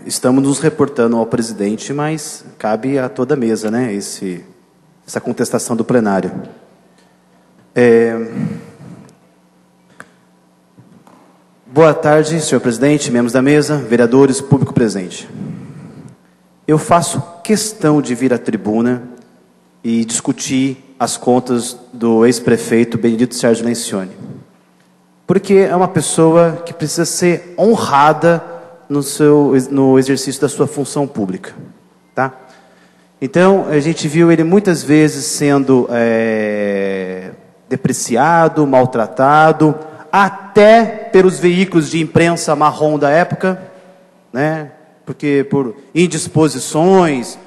Estamos nos reportando ao presidente, mas cabe a toda a mesa, né, essa contestação do plenário. Boa tarde, senhor presidente, membros da mesa, vereadores, público presente. Eu faço questão de vir à tribuna e discutir as contas do ex-prefeito Benedito Sérgio Lencioni, porque é uma pessoa que precisa ser honrada no exercício da sua função pública, tá? Então, a gente viu ele muitas vezes sendo depreciado, maltratado, até pelos veículos de imprensa marrom da época, né? Porque por indisposições,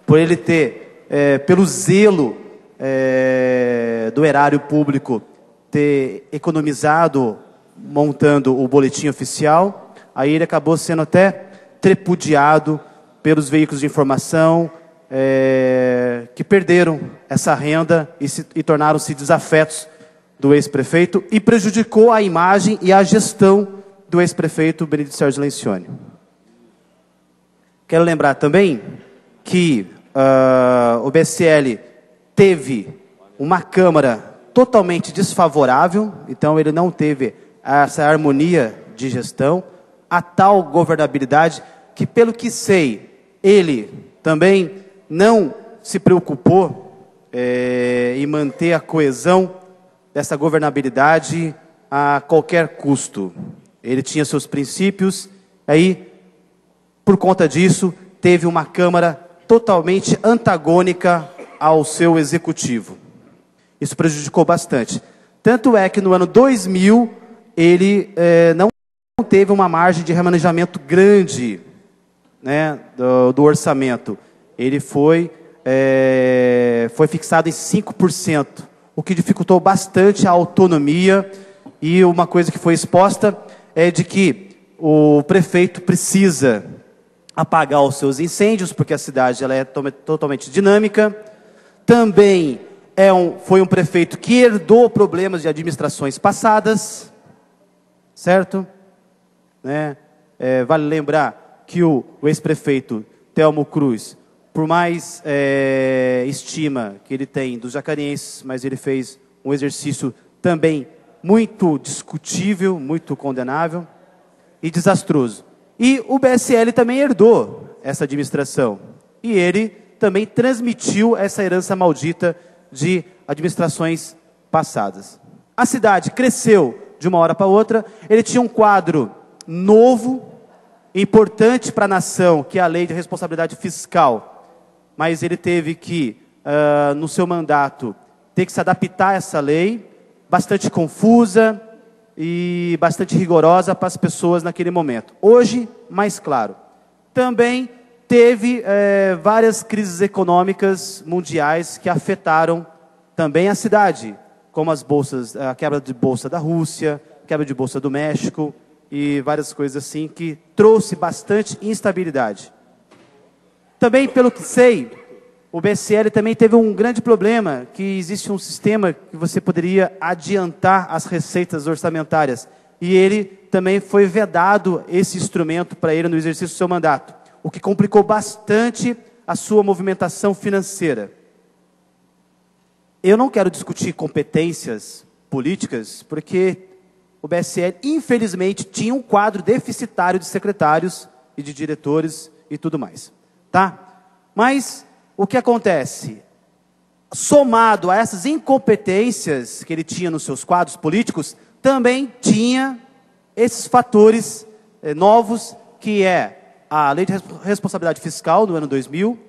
por ele ter, pelo zelo do erário público, ter economizado montando o boletim oficial, aí ele acabou sendo até tripudiado pelos veículos de informação que perderam essa renda e tornaram-se desafetos do ex-prefeito e prejudicou a imagem e a gestão do ex-prefeito Benedito Sérgio Lencioni. Quero lembrar também que o BSL teve uma Câmara totalmente desfavorável, então ele não teve essa harmonia de gestão, a tal governabilidade que, pelo que sei, ele também não se preocupou em manter a coesão dessa governabilidade a qualquer custo. Ele tinha seus princípios, aí, por conta disso, teve uma Câmara totalmente antagônica ao seu executivo. Isso prejudicou bastante. Tanto é que no ano 2000, ele não teve uma margem de remanejamento grande, né, do orçamento. Ele foi fixado em 5%. O que dificultou bastante a autonomia, e uma coisa que foi exposta é de que o prefeito precisa apagar os seus incêndios, porque a cidade ela é totalmente dinâmica. Também foi um prefeito que herdou problemas de administrações passadas, certo? Né? Vale lembrar que o ex-prefeito Telmo Cruz, por mais estima que ele tem dos jacarienses, mas ele fez um exercício também muito discutível, muito condenável e desastroso. E o BSL também herdou essa administração. E ele também transmitiu essa herança maldita de administrações passadas. A cidade cresceu de uma hora para outra, ele tinha um quadro novo, importante para a nação, que é a Lei de Responsabilidade Fiscal, mas ele teve que, no seu mandato, ter que se adaptar a essa lei, bastante confusa e bastante rigorosa para as pessoas naquele momento. Hoje, mais claro. Também teve várias crises econômicas mundiais que afetaram também a cidade, como a quebra de bolsa da Rússia, quebra de bolsa do México e várias coisas assim que trouxe bastante instabilidade. Também, pelo que sei, o BSL também teve um grande problema, que existe um sistema que você poderia adiantar as receitas orçamentárias. E ele também foi vedado esse instrumento para ele no exercício do seu mandato, o que complicou bastante a sua movimentação financeira. Eu não quero discutir competências políticas, porque o BSL, infelizmente, tinha um quadro deficitário de secretários e de diretores e tudo mais. Tá? Mas o que acontece? Somado a essas incompetências que ele tinha nos seus quadros políticos, também tinha esses fatores novos, que é a Lei de Responsabilidade Fiscal do ano 2000,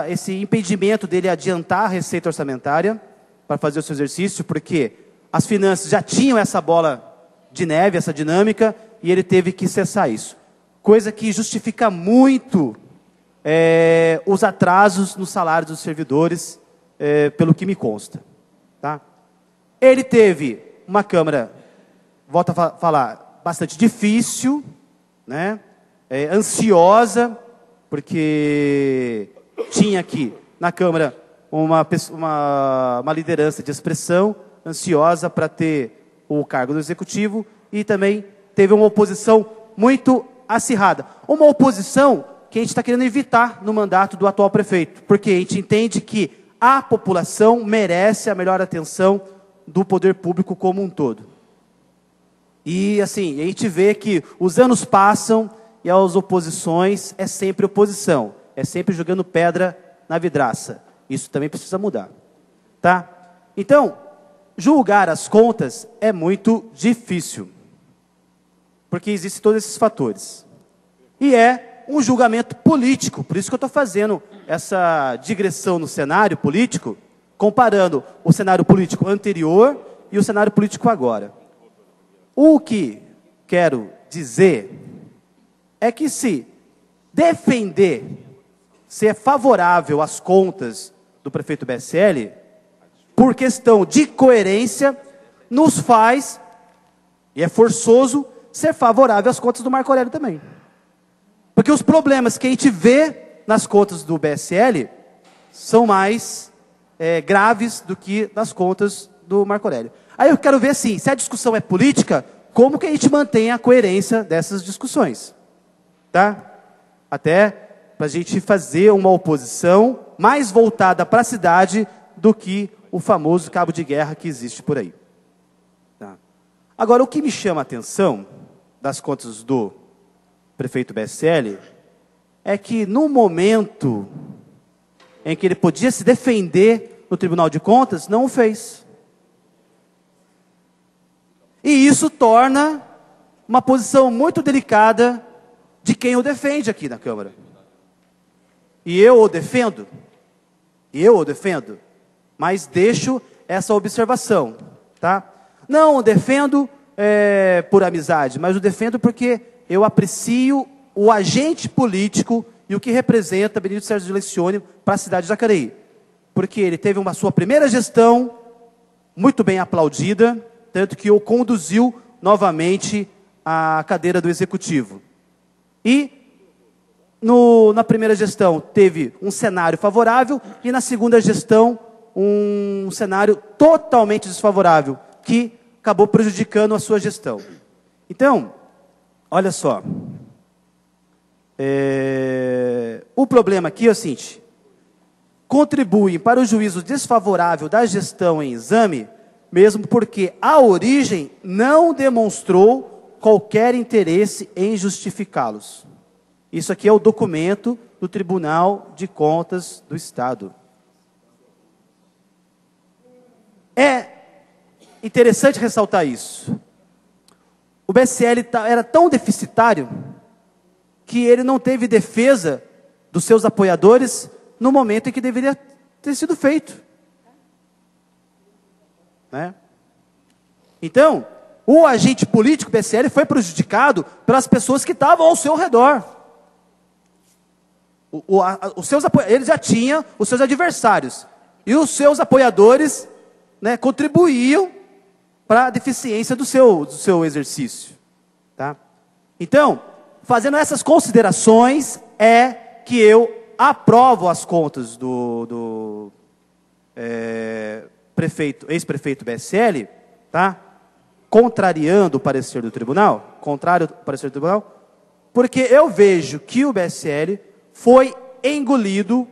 esse impedimento dele adiantar a receita orçamentária para fazer o seu exercício, porque as finanças já tinham essa bola de neve, essa dinâmica, e ele teve que cessar isso. Coisa que justifica muito os atrasos no salário dos servidores, pelo que me consta. Tá? Ele teve uma Câmara, volto a falar, bastante difícil, né? Ansiosa, porque tinha aqui na Câmara uma liderança de expressão, ansiosa para ter o cargo do Executivo, e também teve uma oposição muito acirrada. Uma oposição que a gente está querendo evitar no mandato do atual prefeito, porque a gente entende que a população merece a melhor atenção do poder público como um todo. E assim, a gente vê que os anos passam e as oposições é sempre oposição, é sempre jogando pedra na vidraça. Isso também precisa mudar, tá? Então, julgar as contas é muito difícil, porque existem todos esses fatores. E é um julgamento político, por isso que eu estou fazendo essa digressão no cenário político, comparando o cenário político anterior e o cenário político agora. O que quero dizer é que se defender ser favorável às contas do prefeito BSL, por questão de coerência, nos faz, e é forçoso, ser favorável às contas do Marco Aurélio também. Porque os problemas que a gente vê nas contas do BSL são mais graves do que nas contas do Marco Aurélio. Aí eu quero ver assim, se a discussão é política, como que a gente mantém a coerência dessas discussões? Tá? Até para a gente fazer uma oposição mais voltada para a cidade do que o famoso cabo de guerra que existe por aí. Tá? Agora, o que me chama a atenção das contas do prefeito BSL é que no momento em que ele podia se defender no Tribunal de Contas, não o fez. E isso torna uma posição muito delicada de quem o defende aqui na Câmara. E eu o defendo, mas deixo essa observação, tá? Não o defendo por amizade, mas o defendo porque eu aprecio o agente político e o que representa Benedito Sérgio Lencioni para a cidade de Jacareí. Porque ele teve uma sua primeira gestão muito bem aplaudida, tanto que o conduziu novamente à cadeira do Executivo. E na primeira gestão teve um cenário favorável e na segunda gestão um cenário totalmente desfavorável, que acabou prejudicando a sua gestão. Então, olha só, o problema aqui é o seguinte: contribuem para o juízo desfavorável da gestão em exame, mesmo porque a origem não demonstrou qualquer interesse em justificá-los. Isso aqui é o documento do Tribunal de Contas do Estado. É interessante ressaltar isso. O BSL era tão deficitário que ele não teve defesa dos seus apoiadores no momento em que deveria ter sido feito. Né? Então, o agente político BSL foi prejudicado pelas pessoas que estavam ao seu redor. Ele já tinha os seus adversários. E os seus apoiadores, né, contribuíam para a deficiência do seu exercício. Tá? Então, fazendo essas considerações, é que eu aprovo as contas do ex-prefeito BSL, tá? Contrariando o parecer do tribunal, contrário ao parecer do tribunal, porque eu vejo que o BSL foi engolido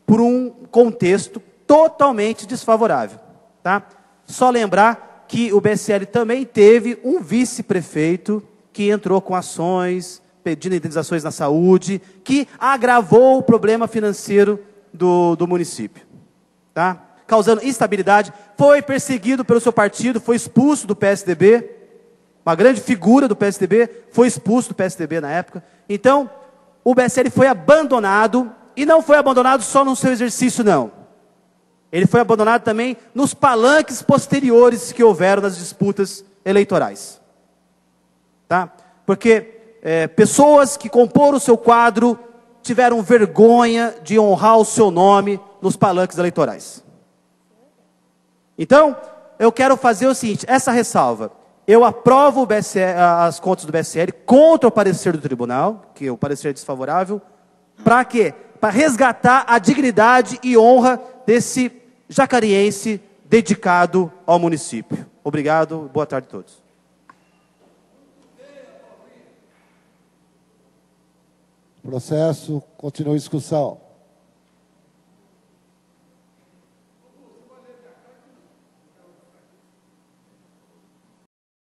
por um contexto totalmente desfavorável. Tá? Só lembrar que o BSL também teve um vice-prefeito que entrou com ações, pedindo indenizações na saúde, que agravou o problema financeiro do município. Tá? Causando instabilidade, foi perseguido pelo seu partido, foi expulso do PSDB, uma grande figura do PSDB, foi expulso do PSDB na época. Então, o BSL foi abandonado, e não foi abandonado só no seu exercício, não. Ele foi abandonado também nos palanques posteriores que houveram nas disputas eleitorais. Tá? Porque pessoas que comporam o seu quadro tiveram vergonha de honrar o seu nome nos palanques eleitorais. Então, eu quero fazer o seguinte, essa ressalva. Eu aprovo o BSL, as contas do BSL contra o parecer do tribunal, que o parecer é desfavorável. Para quê? Para resgatar a dignidade e honra desse jacariense dedicado ao município. Obrigado, boa tarde a todos. Processo, continua a discussão.